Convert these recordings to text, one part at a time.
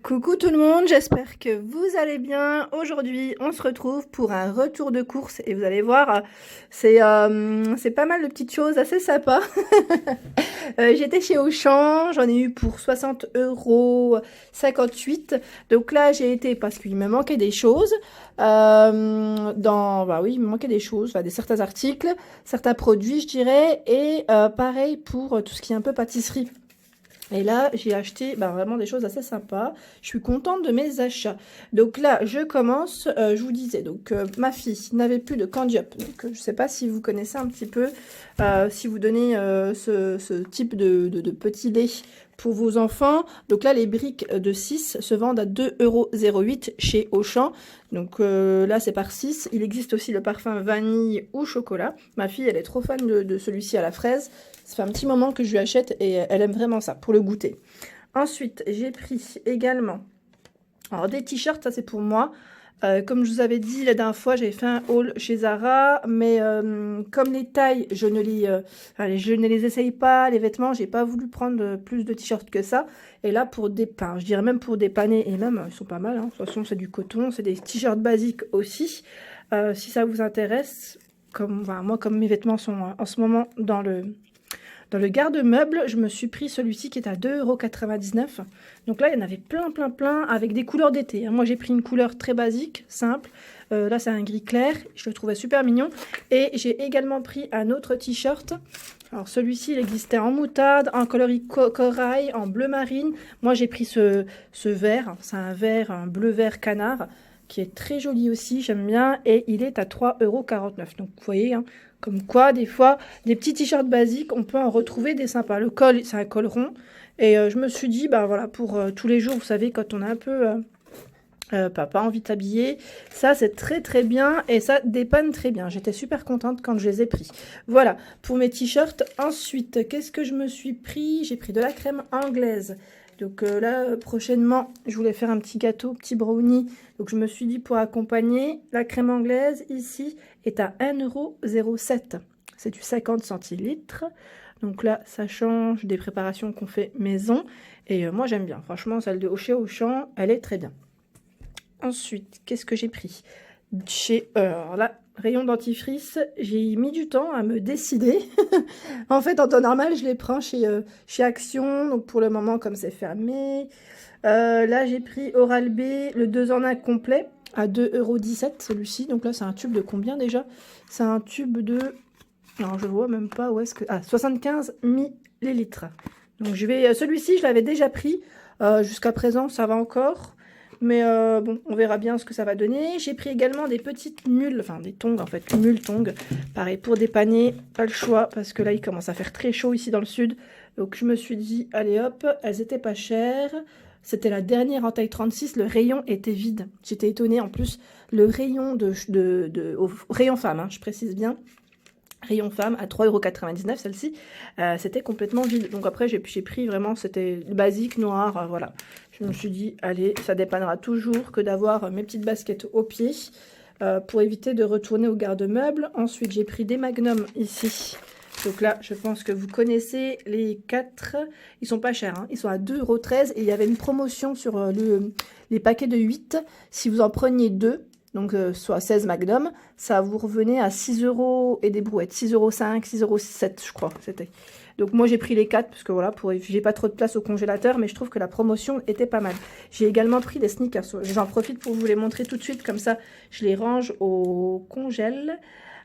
Coucou tout le monde, j'espère que vous allez bien. Aujourd'hui, on se retrouve pour un retour de course et vous allez voir, c'est pas mal de petites choses assez sympas. J'étais chez Auchan, j'en ai eu pour 60,58 €. Donc là, j'ai été parce qu'il me manquait des choses. Oui, il me manquait des choses, des certains articles, certains produits, je dirais. Et pareil pour tout ce qui est un peu pâtisserie. Et là, j'ai acheté vraiment des choses assez sympas. Je suis contente de mes achats. Donc là, je commence, je vous disais, ma fille n'avait plus de Candy Up. Donc je ne sais pas si vous connaissez un petit peu, si vous donnez ce type de petit lait pour vos enfants. Donc là, les briques de 6 se vendent à 2,08 € chez Auchan. Donc là, c'est par 6. Il existe aussi le parfum vanille ou chocolat. Ma fille, elle est trop fan de celui-ci à la fraise. Ça fait un petit moment que je lui achète et elle aime vraiment ça, pour le goûter. Ensuite, j'ai pris également des t-shirts, ça c'est pour moi. Comme je vous avais dit la dernière fois, j'avais fait un haul chez Zara, mais comme les tailles, je ne les essaye pas, les vêtements, j'ai pas voulu prendre plus de t-shirts que ça. Et là, je dirais même pour dépanner, et même, ils sont pas mal, hein. De toute façon, c'est du coton, c'est des t-shirts basiques aussi. Si ça vous intéresse, moi, comme mes vêtements sont en ce moment dans le garde-meuble, je me suis pris celui-ci qui est à 2,99 €. Donc là, il y en avait plein avec des couleurs d'été. Moi, j'ai pris une couleur très basique, simple. Là, c'est un gris clair. Je le trouvais super mignon. Et j'ai également pris un autre t-shirt. Alors, celui-ci, il existait en moutarde, en coloris corail, en bleu marine. Moi, j'ai pris ce vert. C'est un bleu-vert canard qui est très joli aussi, j'aime bien. Et il est à 3,49 €. Donc, vous voyez, hein, comme quoi, des fois, des petits t-shirts basiques, on peut en retrouver des sympas. Le col, c'est un col rond. Et je me suis dit, voilà, pour tous les jours, vous savez, quand on a un peu pas envie de s'habiller, ça, c'est très, très bien. Et ça dépanne très bien. J'étais super contente quand je les ai pris. Voilà, pour mes t-shirts. Ensuite, qu'est-ce que je me suis pris? J'ai pris de la crème anglaise. Donc là, prochainement, je voulais faire un petit gâteau, petit brownie. Donc je me suis dit, pour accompagner, la crème anglaise, ici, est à 1,07 €. C'est du 50 centilitres. Donc là, ça change des préparations qu'on fait maison. Et moi, j'aime bien. Franchement, celle de chez Auchan, elle est très bien. Ensuite, qu'est-ce que j'ai pris? Alors là, rayon dentifrice, j'ai mis du temps à me décider. En fait, en temps normal, je les prends chez Action. Donc pour le moment, comme c'est fermé. Là, j'ai pris Oral-B, le 2 en 1 complet, à 2,17 € celui-ci. Donc là, c'est un tube de combien déjà? C'est un tube de... Alors, je vois même pas où est-ce que... Ah, 75 millilitres. Donc celui-ci, je l'avais déjà pris. Jusqu'à présent, ça va encore. Mais bon, on verra bien ce que ça va donner. J'ai pris également des petites mules, des tongs en fait, mules tongs. Pareil, pour dépanner, pas le choix, parce que là, il commence à faire très chaud ici dans le sud. Donc je me suis dit, allez hop, elles étaient pas chères. C'était la dernière en taille 36, le rayon était vide. J'étais étonnée, en plus, le rayon au rayon femme, hein, je précise bien. Rayon femme à 3,99 € celle-ci, c'était complètement vide. Donc après j'ai pris vraiment, c'était basique, noir, voilà. Je me suis dit, allez, ça dépannera toujours que d'avoir mes petites baskets aux pieds pour éviter de retourner au garde-meuble. Ensuite j'ai pris des magnums ici. Donc là, je pense que vous connaissez les 4. Ils sont pas chers, hein. Ils sont à 2,13 € et il y avait une promotion sur les paquets de 8. Si vous en preniez 2, donc soit 16 Magnum, ça vous revenait à 6 € et des brouettes, 6,05 €, 6,07 € je crois c'était. Donc moi j'ai pris les 4 parce que voilà, j'ai pas trop de place au congélateur, mais je trouve que la promotion était pas mal. J'ai également pris des sneakers, j'en profite pour vous les montrer tout de suite, comme ça je les range au congèle.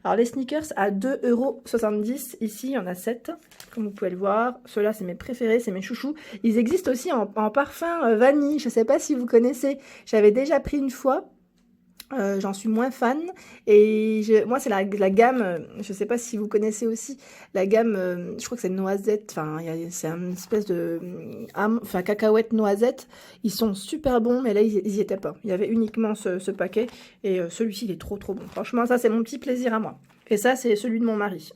Alors les sneakers à 2,70 €, ici il y en a 7, comme vous pouvez le voir. Ceux-là c'est mes préférés, c'est mes chouchous. Ils existent aussi en parfum vanille, je sais pas si vous connaissez, j'avais déjà pris une fois. J'en suis moins fan et moi c'est la gamme, je sais pas si vous connaissez aussi la gamme, je crois que c'est noisette, c'est une espèce de cacahuète noisette. Ils sont super bons, mais là ils y étaient pas, il y avait uniquement ce paquet et celui-ci il est trop bon. Franchement, ça c'est mon petit plaisir à moi, et ça c'est celui de mon mari.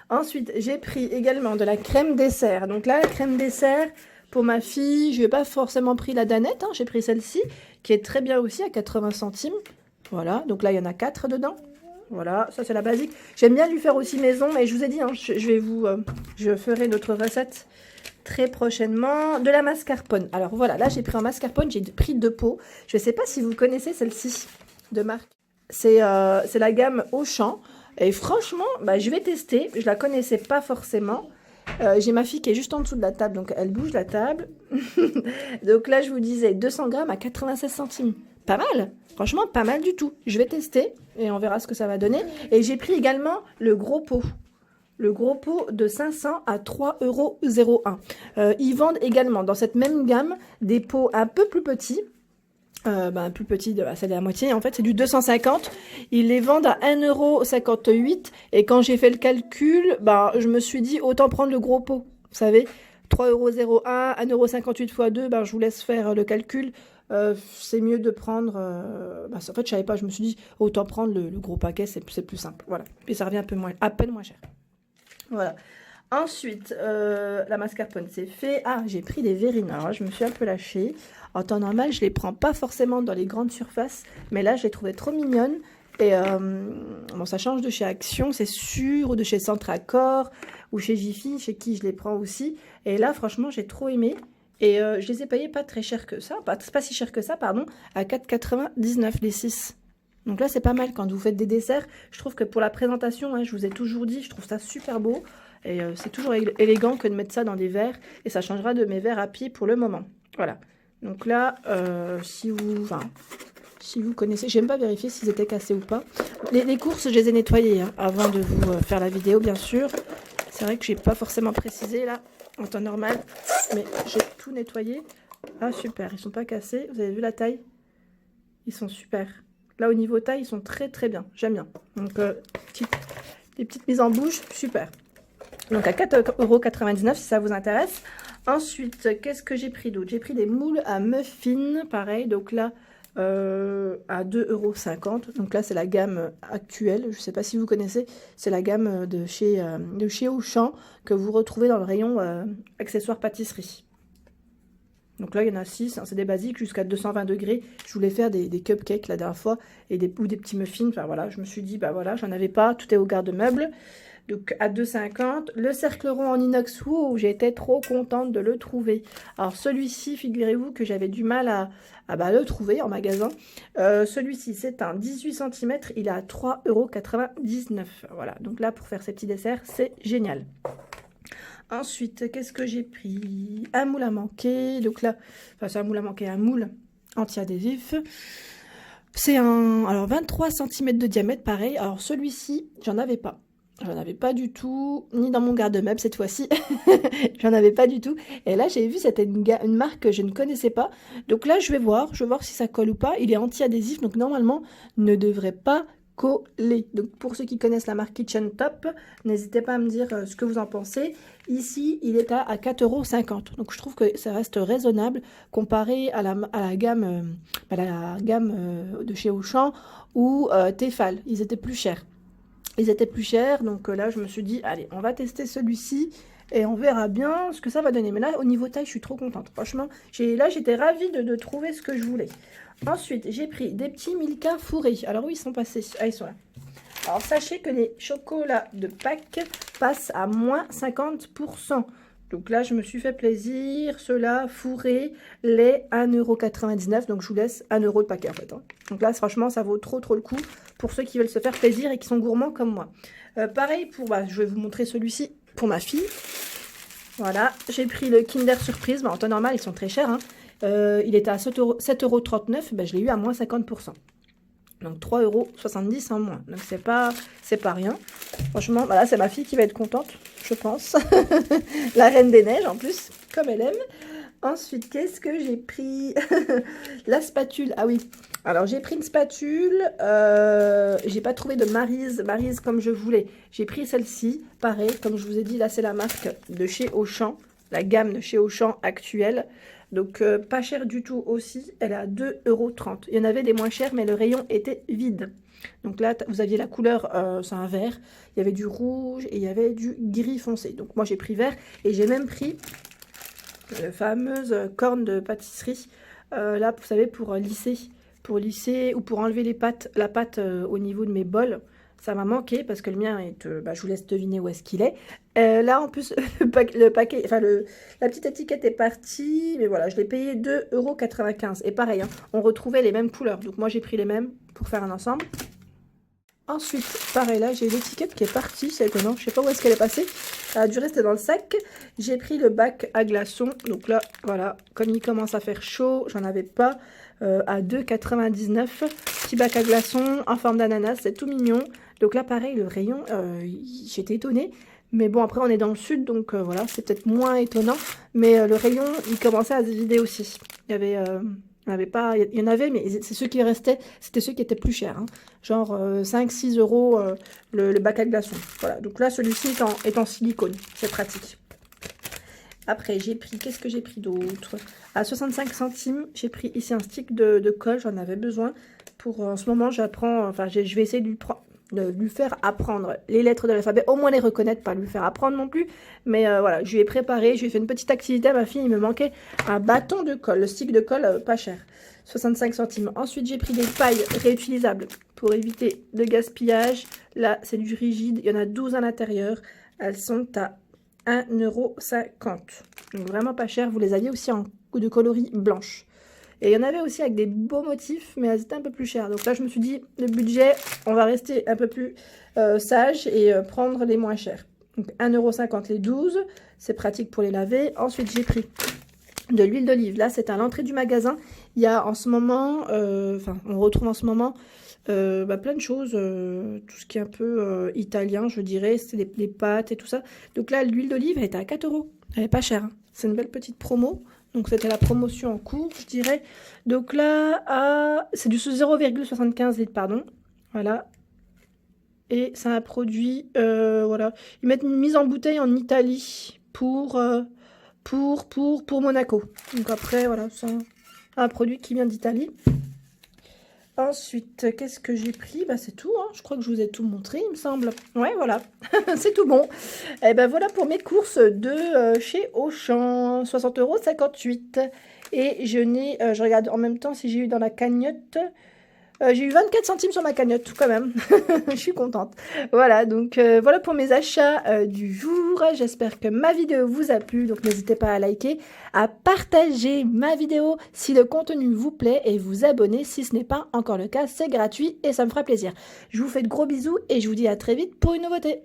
Ensuite j'ai pris également de la crème dessert. Donc là, la crème dessert pour ma fille, je n'ai pas forcément pris la Danette, hein, j'ai pris celle-ci, qui est très bien aussi, à 80 centimes. Voilà, donc là, il y en a 4 dedans. Voilà, ça c'est la basique. J'aime bien lui faire aussi maison, et je vous ai dit, hein, je ferai notre recette très prochainement de la mascarpone. Alors voilà, là j'ai pris en mascarpone, j'ai pris 2 pots. Je ne sais pas si vous connaissez celle-ci de marque. C'est la gamme Auchan. Et franchement, bah, je vais tester. Je la connaissais pas forcément. J'ai ma fille qui est juste en dessous de la table, donc elle bouge la table. Donc là, je vous disais 200 grammes à 96 centimes. Pas mal, franchement, pas mal du tout. Je vais tester et on verra ce que ça va donner. Et j'ai pris également le gros pot. Le gros pot de 500 à 3,01 €. Ils vendent également dans cette même gamme des pots un peu plus petits. Plus petit, c'est la moitié, en fait c'est du 250, ils les vendent à 1,58 € et quand j'ai fait le calcul, je me suis dit autant prendre le gros pot, vous savez, 3,01 €, 1,58 € x 2, je vous laisse faire le calcul, c'est mieux de prendre, en fait je savais pas, je me suis dit autant prendre le gros paquet, c'est plus simple, voilà, puis ça revient à peine moins cher, voilà. Ensuite, la mascarpone c'est fait. Ah, j'ai pris des Vérina, je me suis un peu lâchée. En temps normal, je les prends pas forcément dans les grandes surfaces, mais là, je les trouvais trop mignonnes. Et bon, ça change de chez Action, c'est sûr, ou de chez Centracor, ou chez Jiffy, chez qui je les prends aussi. Et là, franchement, j'ai trop aimé. Et je les ai payés pas très cher que ça, pas si cher que ça, pardon, à 4,99 € les 6. Donc là, c'est pas mal quand vous faites des desserts. Je trouve que pour la présentation, hein, je vous ai toujours dit, je trouve ça super beau. Et c'est toujours élégant que de mettre ça dans des verres. Et ça changera de mes verres à pied pour le moment. Voilà. Donc là, si vous connaissez, j'aime pas vérifier s'ils étaient cassés ou pas. Les courses, je les ai nettoyées hein, avant de vous faire la vidéo, bien sûr. C'est vrai que j'ai pas forcément précisé là, en temps normal. Mais j'ai tout nettoyé. Ah super, ils sont pas cassés. Vous avez vu la taille? Ils sont super. Là, au niveau taille, ils sont très très bien. J'aime bien. Donc, des petites mises en bouche, super. Donc à 4,99 € si ça vous intéresse. Ensuite, qu'est-ce que j'ai pris d'autre? J'ai pris des moules à muffins, pareil. Donc là, à 2,50 €. Donc là, c'est la gamme actuelle. Je ne sais pas si vous connaissez. C'est la gamme de chez Auchan que vous retrouvez dans le rayon accessoires pâtisserie. Donc là, il y en a 6. Hein, c'est des basiques jusqu'à 220 degrés. Je voulais faire des cupcakes la dernière fois ou des petits muffins. Enfin voilà, je me suis dit, voilà, j'en avais pas. Tout est au garde-meuble. Donc à 2,50 €. Le cercle rond en inox, wow, j'étais trop contente de le trouver. Alors celui-ci, figurez-vous que j'avais du mal à le trouver en magasin. Celui-ci, c'est un 18 cm, il est à 3,99 €. Voilà, donc là pour faire ces petits desserts, c'est génial. Ensuite, qu'est-ce que j'ai pris? Un moule à manquer. Donc là, c'est un moule à manquer, un moule anti-adhésif. C'est alors 23 cm de diamètre, pareil. Alors celui-ci, j'en avais pas. J'en avais pas du tout, ni dans mon garde-meuble cette fois-ci. J'en avais pas du tout. Et là, j'ai vu, c'était une marque que je ne connaissais pas. Donc là, je vais voir si ça colle ou pas. Il est anti-adhésif, donc normalement, ne devrait pas coller. Donc pour ceux qui connaissent la marque Kitchen Top, n'hésitez pas à me dire ce que vous en pensez. Ici, il est à 4,50 €. Donc je trouve que ça reste raisonnable comparé à la gamme de chez Auchan ou Tefal. Ils étaient plus chers. Donc là, je me suis dit, allez, on va tester celui-ci et on verra bien ce que ça va donner. Mais là, au niveau taille, je suis trop contente. Franchement, là, j'étais ravie de trouver ce que je voulais. Ensuite, j'ai pris des petits Milka fourrés. Alors, où ils sont passés? Ah, ils sont là. Alors, sachez que les chocolats de Pâques passent à moins 50%. Donc là, je me suis fait plaisir. Ceux-là, fourrés, les 1,99 €. Donc, je vous laisse 1 € le paquet, en fait. Hein. Donc là, franchement, ça vaut trop le coup pour ceux qui veulent se faire plaisir et qui sont gourmands comme moi. Pareil, je vais vous montrer celui-ci pour ma fille. Voilà, j'ai pris le Kinder Surprise. En temps normal, ils sont très chers. Hein. Il était à 7,39 €. Je l'ai eu à moins 50%. Donc 3,70 € en moins. Donc c'est pas rien. Franchement, là c'est ma fille qui va être contente, je pense. La Reine des Neiges en plus, comme elle aime. Ensuite, qu'est-ce que j'ai pris? La spatule. Ah oui. Alors j'ai pris une spatule. J'ai pas trouvé de Maryse comme je voulais. J'ai pris celle-ci. Pareil, comme je vous ai dit, là c'est la marque de chez Auchan. La gamme de chez Auchan actuelle. Donc pas cher du tout aussi, elle est à 2,30 €. Il y en avait des moins chers, mais le rayon était vide. Donc là, vous aviez la couleur, c'est un vert, il y avait du rouge et il y avait du gris foncé. Donc moi j'ai pris vert et j'ai même pris la fameuse corne de pâtisserie. Là, vous savez, pour lisser ou pour enlever la pâte au niveau de mes bols. Ça m'a manqué parce que le mien est, je vous laisse deviner où est-ce qu'il est. Là, en plus, le paquet, enfin, la petite étiquette est partie. Mais voilà, je l'ai payé 2,95 €. Et pareil, hein, on retrouvait les mêmes couleurs. Donc moi, j'ai pris les mêmes pour faire un ensemble. Ensuite, pareil, là, j'ai l'étiquette qui est partie. C'est étonnant. Je sais pas où est-ce qu'elle est passée. Elle a dû rester dans le sac. J'ai pris le bac à glaçons. Donc là, voilà, comme il commence à faire chaud, j'en avais pas. À 2,99 €. Petit bac à glaçons en forme d'ananas. C'est tout mignon. Donc là, pareil, le rayon, j'étais étonnée. Mais bon, après, on est dans le sud, donc voilà, c'est peut-être moins étonnant. Mais le rayon, il commençait à se vider aussi. Il y avait, il y en avait, mais c'est ceux qui restaient, c'était ceux qui étaient plus chers. Hein. Genre 5-6 € le bac à glaçons. Voilà, donc là, celui-ci est en silicone. C'est pratique. Après, j'ai pris, qu'est-ce que j'ai pris d'autre? À 65 centimes, j'ai pris ici un stick de colle. J'en avais besoin. Pour, en ce moment, j'apprends, enfin, je vais essayer de lui faire apprendre les lettres de l'alphabet, au moins les reconnaître, pas lui faire apprendre non plus, mais voilà, je lui ai préparé, je lui ai fait une petite activité à ma fille, il me manquait un bâton de colle, le stick de colle pas cher, 65 centimes. Ensuite, j'ai pris des pailles réutilisables pour éviter le gaspillage. Là, c'est du rigide, il y en a 12 à l'intérieur, elles sont à 1,50 €, donc vraiment pas cher. Vous les aviez aussi en de coloris blanche. Et il y en avait aussi avec des beaux motifs, mais elles étaient un peu plus chères. Donc là, je me suis dit, le budget, on va rester un peu plus sage et prendre les moins chers. Donc 1,50 € les 12, c'est pratique pour les laver. Ensuite, j'ai pris de l'huile d'olive. Là, c'est à l'entrée du magasin. Il y a en ce moment, on retrouve en ce moment plein de choses, tout ce qui est un peu italien, je dirais. C'est les pâtes et tout ça. Donc là, l'huile d'olive, elle était à 4 €. Elle est pas chère. Hein. C'est une belle petite promo. Donc c'était la promotion en cours, je dirais. Donc là, c'est du 0,75 litres, pardon. Voilà. Et c'est un produit, voilà. Ils mettent une mise en bouteille en Italie pour Monaco. Donc après, voilà, c'est un produit qui vient d'Italie. Ensuite, qu'est-ce que j'ai pris? Bah, c'est tout, hein. Je crois que je vous ai tout montré, il me semble. Ouais, voilà, c'est tout bon. Et ben voilà pour mes courses de chez Auchan, 60,58 €. Et je regarde en même temps si j'ai eu dans la cagnotte. J'ai eu 24 centimes sur ma cagnotte, quand même. Je suis contente. Voilà, donc voilà pour mes achats du jour. J'espère que ma vidéo vous a plu. Donc n'hésitez pas à liker, à partager ma vidéo si le contenu vous plaît et vous abonner si ce n'est pas encore le cas. C'est gratuit et ça me fera plaisir. Je vous fais de gros bisous et je vous dis à très vite pour une nouveauté.